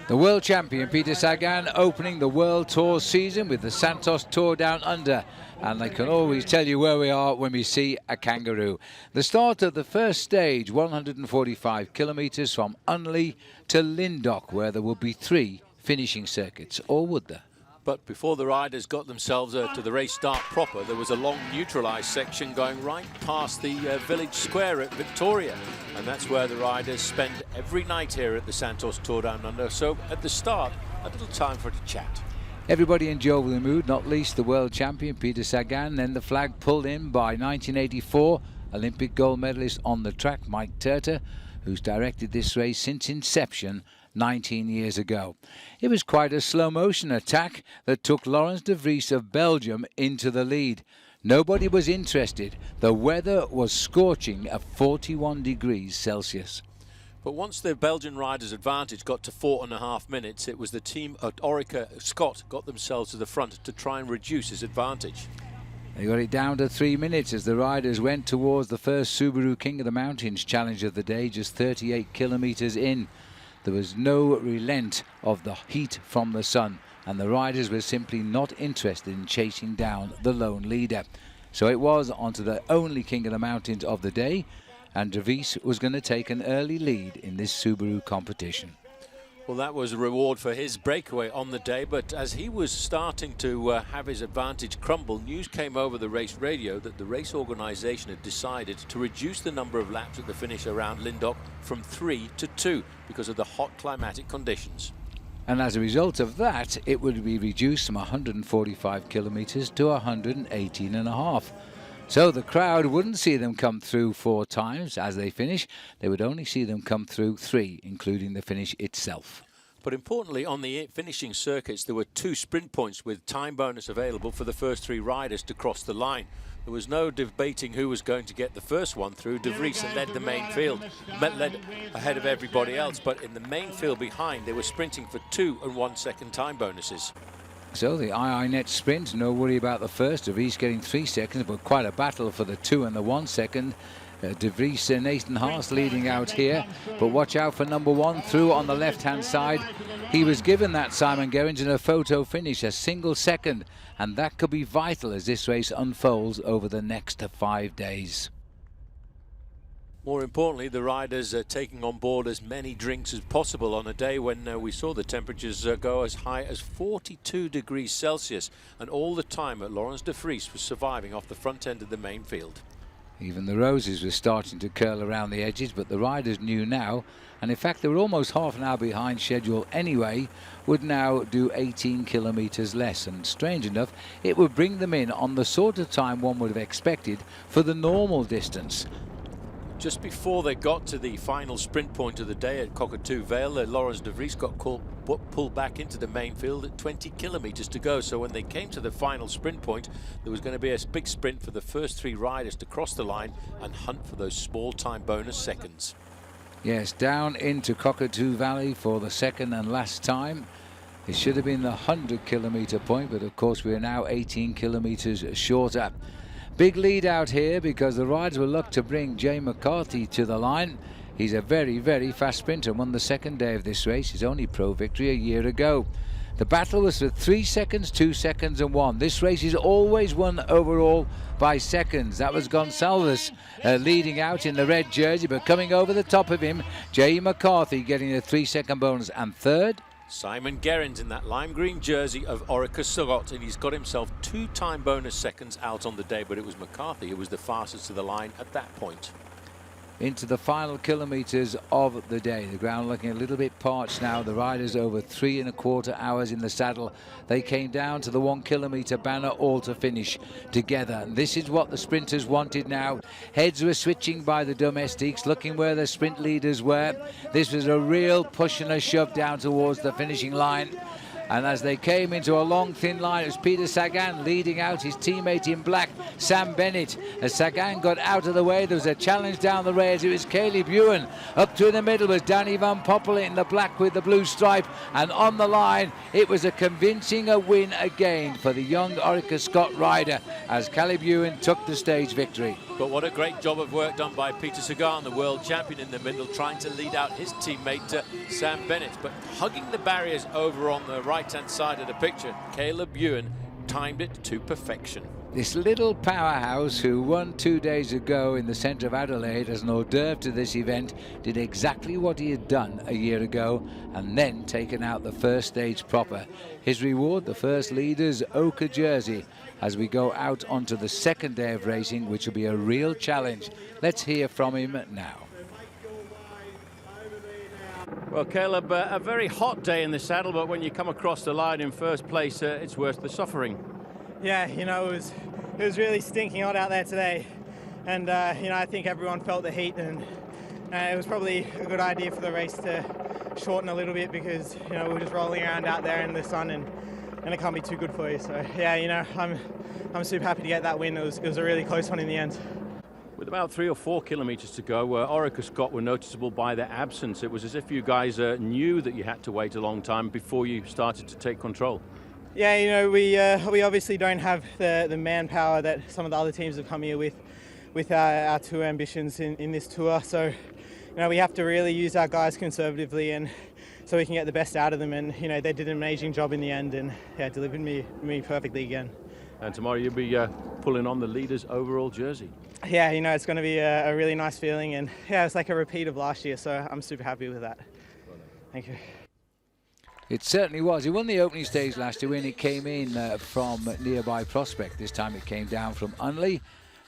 The world champion Peter Sagan opening the World Tour season with the Santos Tour Down Under, and I can always tell you where we are when we see a kangaroo. The start of the first stage, 145 kilometres from Unley to Lindok, where there will be 3 finishing circuits, or would there? But before the riders got themselves to the race start proper, there was a long neutralised section going right past the village square at Victoria. And that's where the riders spend every night here at the Santos Tour Down Under. So at the start, a little time for a chat. Everybody in jovial mood, not least the world champion Peter Sagan. Then the flag pulled in by 1984 Olympic gold medalist on the track Mike Turter, who's directed this race since inception 19 years ago. It was quite a slow motion attack that took Laurens de Vries of Belgium into the lead. Nobody was interested. The weather was scorching at 41 degrees Celsius. But once the Belgian riders' advantage got to 4.5 minutes, it was the team at Orica Scott got themselves to the front to try and reduce his advantage. They got it down to 3 minutes as the riders went towards the first Subaru King of the Mountains challenge of the day, just 38 kilometres in. There was no relent of the heat from the sun, and the riders were simply not interested in chasing down the lone leader. So it was onto the only King of the Mountains of the day, and de Vries was going to take an early lead in this Subaru competition. Well, that was a reward for his breakaway on the day, but as he was starting to have his advantage crumble, news came over the race radio that the race organisation had decided to reduce the number of laps at the finish around Lindok from 3 to 2 because of the hot climatic conditions. And as a result of that, it would be reduced from 145 kilometres to 118.5. So the crowd wouldn't see them come through 4 times as they finish. They would only see them come through 3, including the finish itself. But importantly, on the finishing circuits, there were 2 sprint points with time bonus available for the first 3 riders to cross the line. There was no debating who was going to get the first one through. De Vries led the main field, led ahead of everybody else. But in the main field behind, they were sprinting for 2 and 1 second time bonuses. So the II-Net sprint, no worry about the first. De Vries getting 3 seconds, but quite a battle for the 2 and the 1 second. De Vries and Nathan Haas leading out here, but watch out for number 1 through on the left-hand side. He was given that, Simon Gerrans, in a photo finish, a single second, and that could be vital as this race unfolds over the next 5 days. More importantly, the riders are taking on board as many drinks as possible on a day when we saw the temperatures go as high as 42 degrees Celsius, and all the time Laurens de Vries was surviving off the front end of the main field. Even the roses were starting to curl around the edges, but the riders knew now, and in fact they were almost half an hour behind schedule anyway, would now do 18 kilometres less, and strange enough it would bring them in on the sort of time one would have expected for the normal distance. Just before they got to the final sprint point of the day at Cockatoo Vale, Laurens de Vries got pulled back into the main field at 20 kilometres to go. So when they came to the final sprint point, there was going to be a big sprint for the first 3 riders to cross the line and hunt for those small time bonus seconds. Yes, down into Cockatoo Valley for the second and last time. It should have been the 100 kilometre point, but of course we're now 18 kilometres shorter. Big lead out here because the riders were lucky to bring Jay McCarthy to the line. He's a very, very fast sprinter and won the second day of this race, his only pro victory a year ago. The battle was for 3 seconds, 2 seconds and 1. This race is always won overall by seconds. That was Gonsalves leading out in the red jersey, but coming over the top of him, Jay McCarthy getting a 3-second bonus. And third, Simon Gerrans in that lime green jersey of Orica Scott, and he's got himself 2 time bonus seconds out on the day, but it was McCarthy who was the fastest to the line at that point. Into the final kilometres of the day. The ground looking a little bit parched now. The riders over 3.25 hours in the saddle. They came down to the 1 kilometre banner all to finish together. And this is what the sprinters wanted now. Heads were switching by the domestics, looking where the sprint leaders were. This was a real push and a shove down towards the finishing line. And as they came into a long, thin line, it was Peter Sagan leading out his teammate in black, Sam Bennett. As Sagan got out of the way, there was a challenge down the rails. It was Caleb Ewan. Up to the middle was Danny Van Poppel in the black with the blue stripe. And on the line, it was a convincing win again for the young Orica Scott rider as Caleb Ewan took the stage victory. But what a great job of work done by Peter Sagan, the world champion in the middle, trying to lead out his teammate Sam Bennett. But hugging the barriers over on the right-hand side of the picture, Caleb Ewan timed it to perfection. This little powerhouse who won 2 days ago in the centre of Adelaide as an hors d'oeuvre to this event did exactly what he had done a year ago and then taken out the first stage proper. His reward, the first leader's ochre jersey, as we go out onto the second day of racing, which will be a real challenge. Let's hear from him now. Well, Caleb, a very hot day in the saddle, but when you come across the line in first place, it's worth the suffering. Yeah, you know, it was really stinking hot out there today, and you know, I think everyone felt the heat, and it was probably a good idea for the race to shorten a little bit because, you know, we were just rolling around out there in the sun, and it can't be too good for you. So yeah, you know, I'm super happy to get that win. It was a really close one in the end. With about 3 or 4 kilometres to go, Orica Scott were noticeable by their absence. It was as if you guys knew that you had to wait a long time before you started to take control. Yeah, you know, we obviously don't have the manpower that some of the other teams have come here with our tour ambitions in this tour. So, you know, we have to really use our guys conservatively and so we can get the best out of them. And, you know, they did an amazing job in the end and, yeah, delivered me perfectly again. And tomorrow you'll be pulling on the leader's overall jersey. Yeah, you know, it's going to be a really nice feeling. And, yeah, it's like a repeat of last year. So I'm super happy with that. Thank you. It certainly was. He won the opening stage last year when it came in from nearby Prospect. This time it came down from Unley.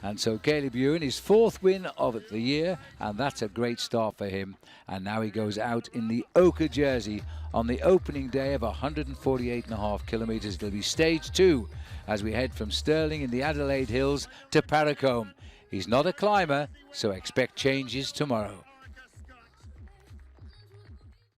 And so Caleb Ewan, his 4th win of the year, and that's a great start for him. And now he goes out in the ochre jersey on the opening day of 148.5 kilometres. It'll be stage 2 as we head from Stirling in the Adelaide Hills to Paracombe. He's not a climber, so expect changes tomorrow.